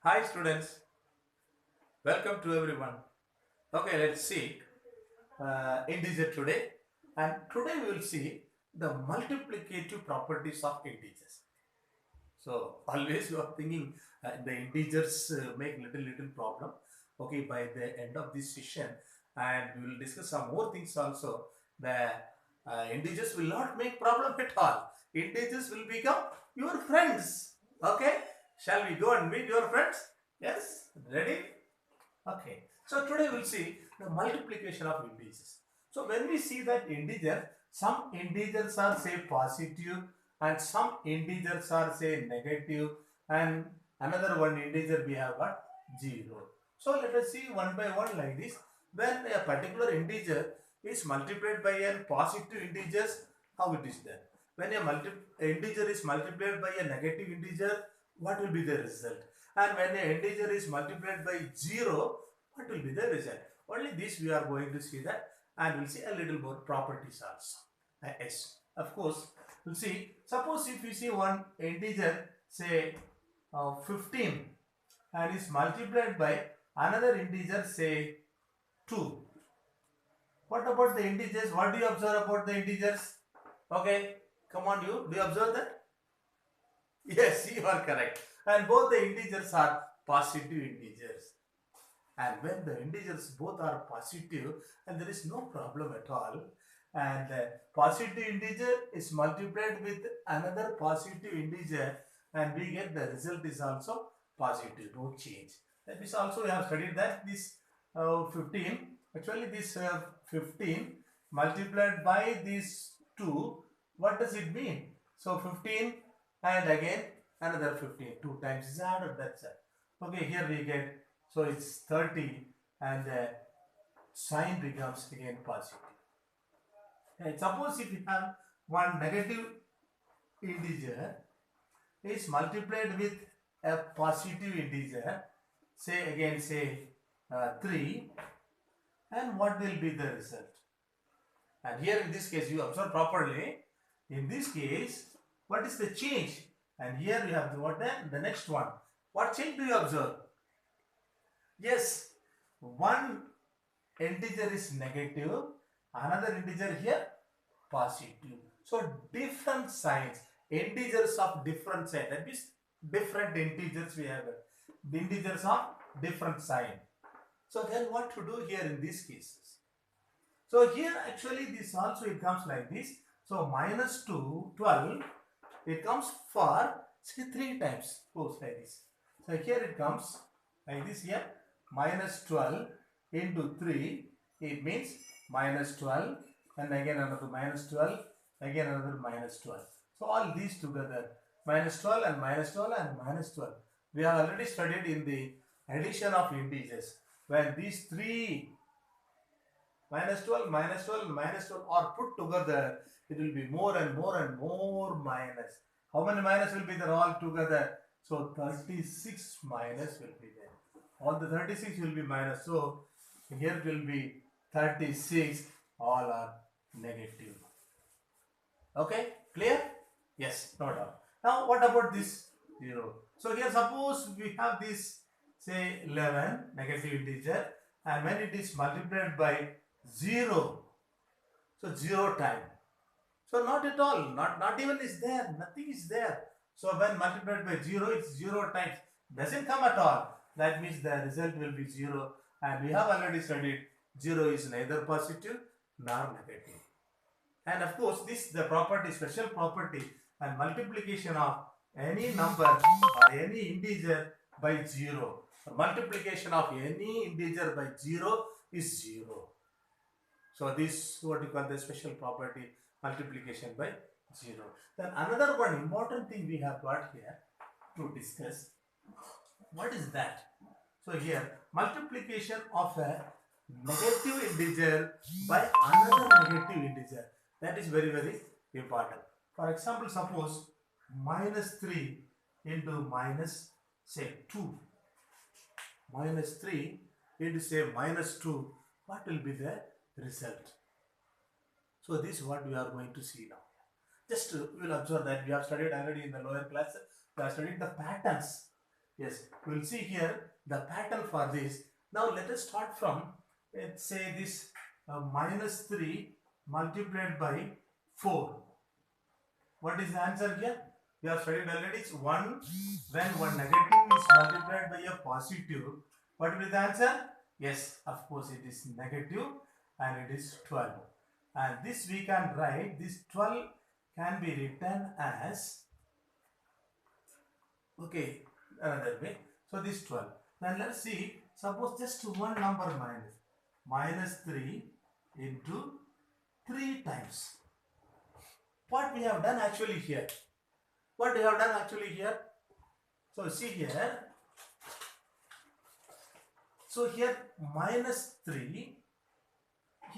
Hi students, welcome to everyone. Okay, let's see integer today, and today we will see the multiplicative properties of integers. So always you are thinking the integers make little problem. Okay, by the end of this session, and we will discuss some more things also. The integers will not make problem at all. Integers will become your friends. Okay, shall we go and meet your friends? Yes, ready? Okay, so today we'll see the multiplication of integers. So when we see that integer, some integers are say positive and some integers are say negative, and another one integer we have got 0. So let us see one by one like this. When a particular integer is multiplied by a positive integers, how it is done? When integer is multiplied by a negative integer, what will be the result? And when an integer is multiplied by 0, what will be the result? Only this we are going to see that, and we'll see a little more properties also. Yes, of course, we'll see. Suppose if we see one integer, say 15, and is multiplied by another integer, say 2. What about the integers? What do you observe about the integers? Okay, come on, you. Do you observe that? Yes, you are correct. And both the integers are positive integers. And when the integers both are positive, and there is no problem at all, and positive integer is multiplied with another positive integer, and we get the result is also positive, no change. That means also we have studied that this 15, actually this 15 multiplied by these 2, what does it mean? So 15 and again another 15, 2 times is added, that's it. Okay, here we get, so it's 30, and the sign becomes again positive. And suppose if you have one negative integer is multiplied with a positive integer, say again say 3, and what will be the result? And here in this case you observe properly. In this case, what is the change? And here you have what then? The next one. What change do you observe? Yes, one integer is negative, another integer here positive. So different signs, integers of different sign. That means different integers we have. The integers of different sign. So then what to do here in these cases? So here actually this also it comes like this. So minus 2, 12, it comes for say 3 times. Goes like this. So here it comes like this here. Minus 12 into 3, it means minus 12, and again another minus 12, again another minus 12. So all these together, minus 12 and minus 12 and minus 12. We have already studied in the addition of integers. When these three minus 12, minus 12, minus 12 are put together, it will be more and more and more minus. How many minus will be there all together? So 36 minus will be there. All the 36 will be minus. So here it will be 36. All are negative. Okay, clear? Yes, no doubt. Now what about this 0? So here suppose we have this say 11 negative integer, and when it is multiplied by 0, so 0 time. So not at all, not even is there, nothing is there. So when multiplied by 0, it's 0 times, doesn't come at all. That means the result will be 0, and we have already studied 0 is neither positive nor negative. And of course this the property, special property, and multiplication of any number or any integer by 0. Multiplication of any integer by 0 is 0. So this what you call the special property, multiplication by 0. Then another one important thing we have got here to discuss. What is that? So here multiplication of a negative integer by another negative integer. That is very important. For example, suppose minus 3 into minus say 2. Minus 3 into say minus 2. What will be the result? So this is what we are going to see now. Just we will observe that we have studied already in the lower class. We have studied the patterns. Yes, we will see here the pattern for this. Now let us start from, let's say this minus 3 multiplied by 4. What is the answer here? We have studied already. It's 1. When one negative is multiplied by a positive, what will be the answer? Yes, of course it is negative and it is 12. And this we can write, this 12 can be written as, okay, another way. So this 12. Then let's see, suppose just one number minus 3 into 3 times. What we have done actually here? What we have done actually here? So see here. So here minus 3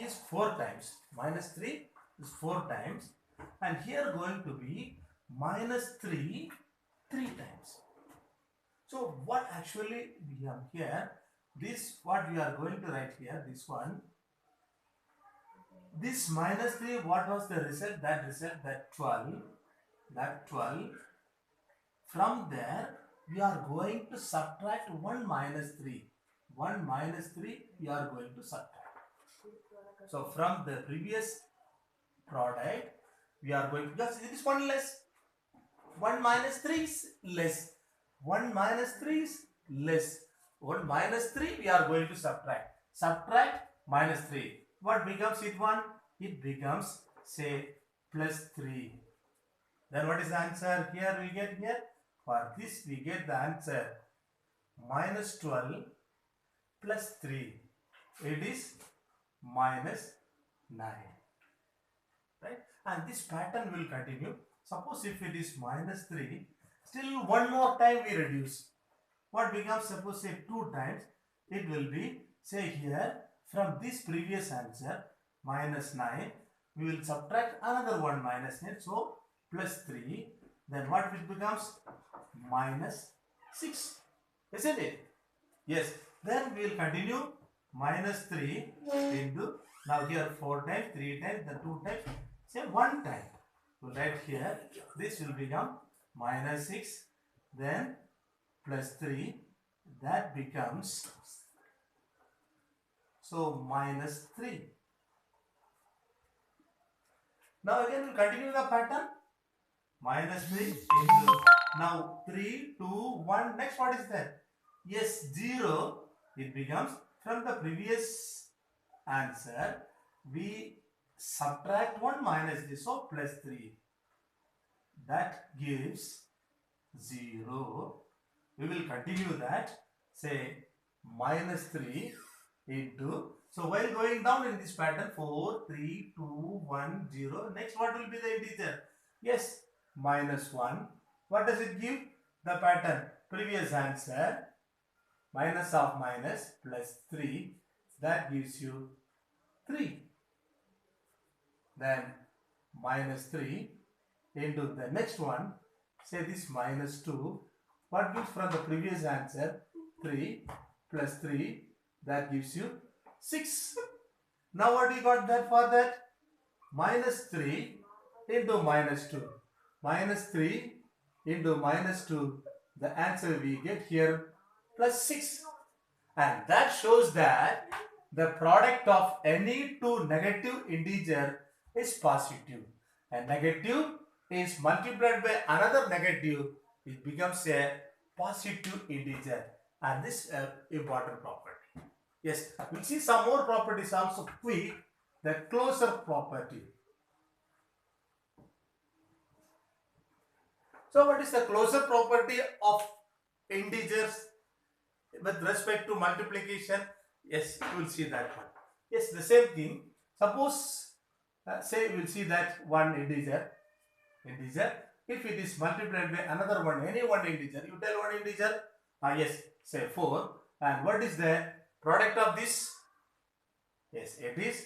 is 4 times. Minus 3 is 4 times. And here going to be minus 3 times. So what actually we have here? This what we are going to write here. This one. This minus 3, what was the result? That result, that 12. That 12. From there, we are going to subtract 1 minus 3. 1 minus 3, we are going to subtract. So from the previous product, we are going to, yes, it is 1 less. 1 minus 3 is less. 1 minus 3 is less. 1 minus 3, we are going to subtract. Subtract minus 3. What becomes it 1? It becomes, say, plus 3. Then what is the answer here we get here? For this we get the answer minus 12 plus 3. It is minus 9. Right? And this pattern will continue. Suppose if it is minus 3, still one more time we reduce. What becomes, suppose say 2 times, it will be, say here, from this previous answer, minus 9, we will subtract another one minus 9, so plus 3, then what it becomes? Minus 6, isn't it? Yes, then we will continue minus 3 into, now here 4 times, 3 times, then 2 times, say 1 time. So right here, this will become minus 6, then plus 3, that becomes, so minus 3. Now again we will continue the pattern. Minus 3 into, now 3, 2, 1. Next what is that? Yes, 0. It becomes, from the previous answer, we subtract 1 minus this, so plus 3. That gives 0. We will continue that. Say minus 3 into, so while going down in this pattern, 4, 3, 2, 1, 0. Next what will be the integer? Yes, minus 1. What does it give? The pattern, previous answer, minus of minus plus 3. That gives you 3. Then minus 3 into the next one, say this minus 2. What gives from the previous answer? 3 plus 3. That gives you 6. Now what we got that for that? Minus 3 into minus 2. Minus 3 into minus 2. The answer we get here plus 6. And that shows that the product of any two negative integer is positive. A negative is multiplied by another negative. It becomes a positive integer. And this important property. Yes, we'll see some more properties also quick. The closure property. So what is the closure property of integers with respect to multiplication? Yes, we will see that one. Yes, the same thing. Suppose, say we will see that one integer. If it is multiplied by another one, any one integer, you tell one integer, yes, say 4. And what is the product of this? Yes, it is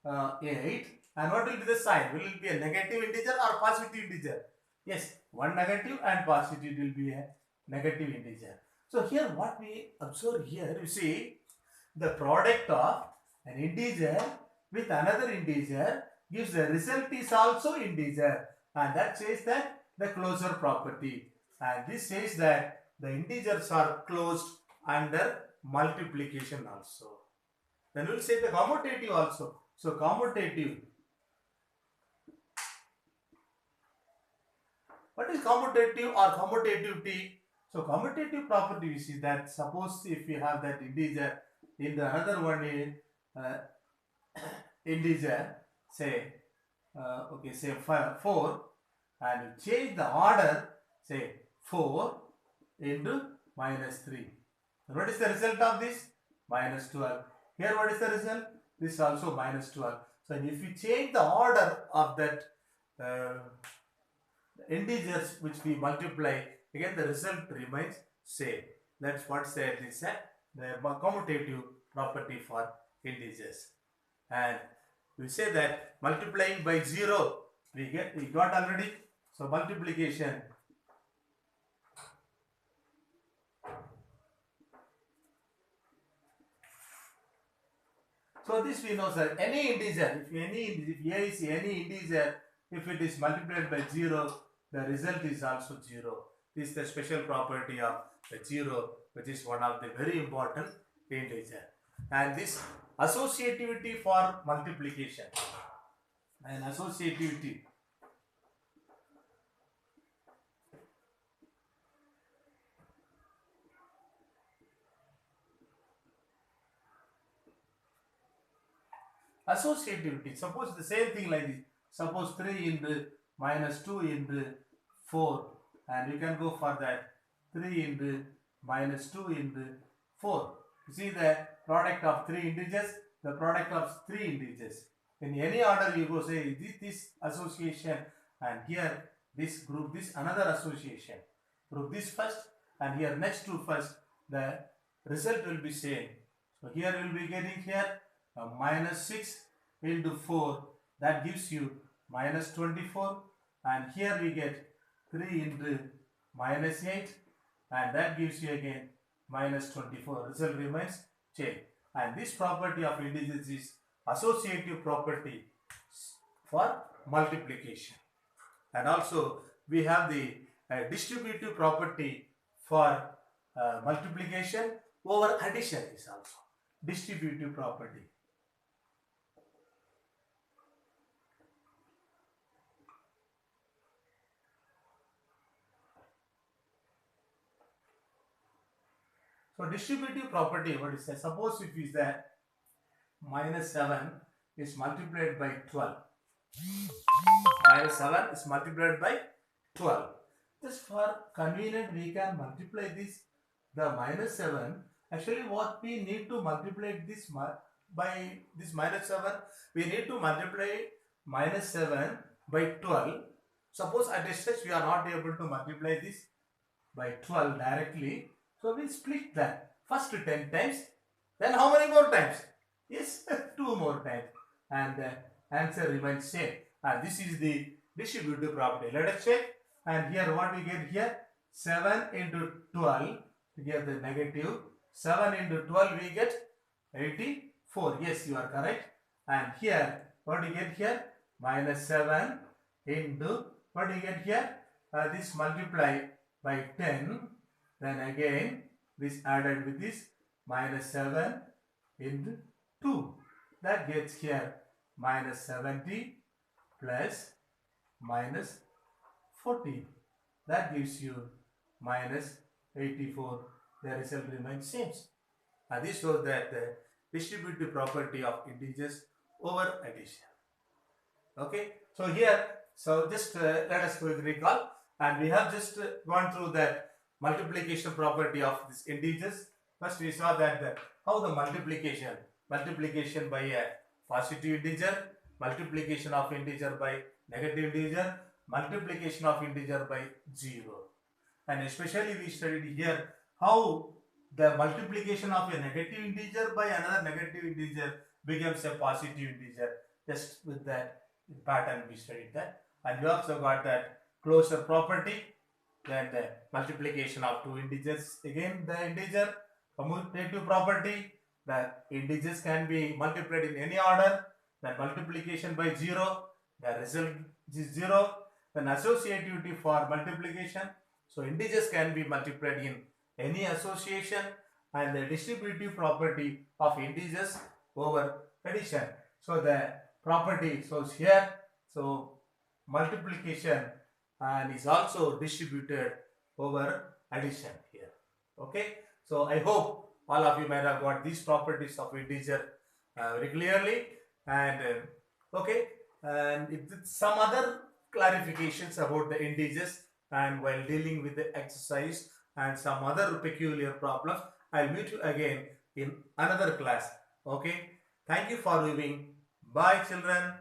8. And what will be the sign? Will it be a negative integer or positive integer? Yes, one negative and positive will be a negative integer. So here what we observe here, you see the product of an integer with another integer gives the result is also integer, and that says that the closure property, and this says that the integers are closed under multiplication also. Then we'll say the commutative also. So commutative. What is commutative or commutativity? So commutative property, you see that suppose if you have that integer in the another one is integer, say say 4, and you change the order, say 4 into minus 3. What is the result of this? Minus 12. Here what is the result? This also minus 12. So if you change the order of that integers which we multiply, again the result remains same. That's what said is the commutative property for integers. And we say that multiplying by 0 we got already. So multiplication so this we know, sir, any integer, if A is any integer, if it is multiplied by 0, the result is also 0. This is the special property of the 0, which is one of the very important integer. And this associativity for multiplication and associativity. Associativity, suppose the same thing like this. Suppose 3 into minus 2 into 4, and you can go for that 3 into minus 2 into 4. You see the product of 3 integers, the product of 3 integers. In any order you go say this association, and here this group this another association. Group this first and here next to first, the result will be same. So here we will be getting here minus 6 into 4, that gives you minus 24, and here we get 3 into minus 8, and that gives you again minus 24. Result remains same. And this property of integers is associative property for multiplication. And also we have the distributive property for multiplication over addition is also distributive property. So distributive property, what is that? Suppose if is that minus 7 is multiplied by 12. Minus 7 is multiplied by 12. Just for convenient we can multiply this, the minus 7. Actually what we need to multiply this by this minus 7, we need to multiply minus 7 by 12. Suppose at this stage we are not able to multiply this by 12 directly. So we split that first 10 times, then how many more times? Yes, 2 more times, and the answer remains same. And this is the distributive property. Let us check. And here what we get here? 7 into 12, we get the negative. 7 into 12 we get 84. Yes, you are correct. And here what do you get here? Minus 7 into what do you get here? This multiply by 10. Then again this added with this minus 7 into 2. That gets here minus 70 plus minus 40. That gives you minus 84. The result remains same. And this shows that the distributive property of integers over addition. Okay. So here, so just let us quickly recall. And we have just gone through that multiplication property of these integers. First we saw that how the multiplication by a positive integer, multiplication of integer by negative integer, multiplication of integer by 0. And especially we studied here how the multiplication of a negative integer by another negative integer becomes a positive integer. Just with that pattern we studied that. And we also got that closure property. Then the multiplication of two integers, again the integer commutative property, the integers can be multiplied in any order. Then multiplication by 0, the result is 0. Then associativity for multiplication. So integers can be multiplied in any association, and the distributive property of integers over addition. So the property shows here. So multiplication and is also distributed over addition here. Okay. So I hope all of you might have got these properties of integer very clearly. And okay. And if some other clarifications about the integers and while dealing with the exercise and some other peculiar problems, I'll meet you again in another class. Okay. Thank you for viewing. Bye children.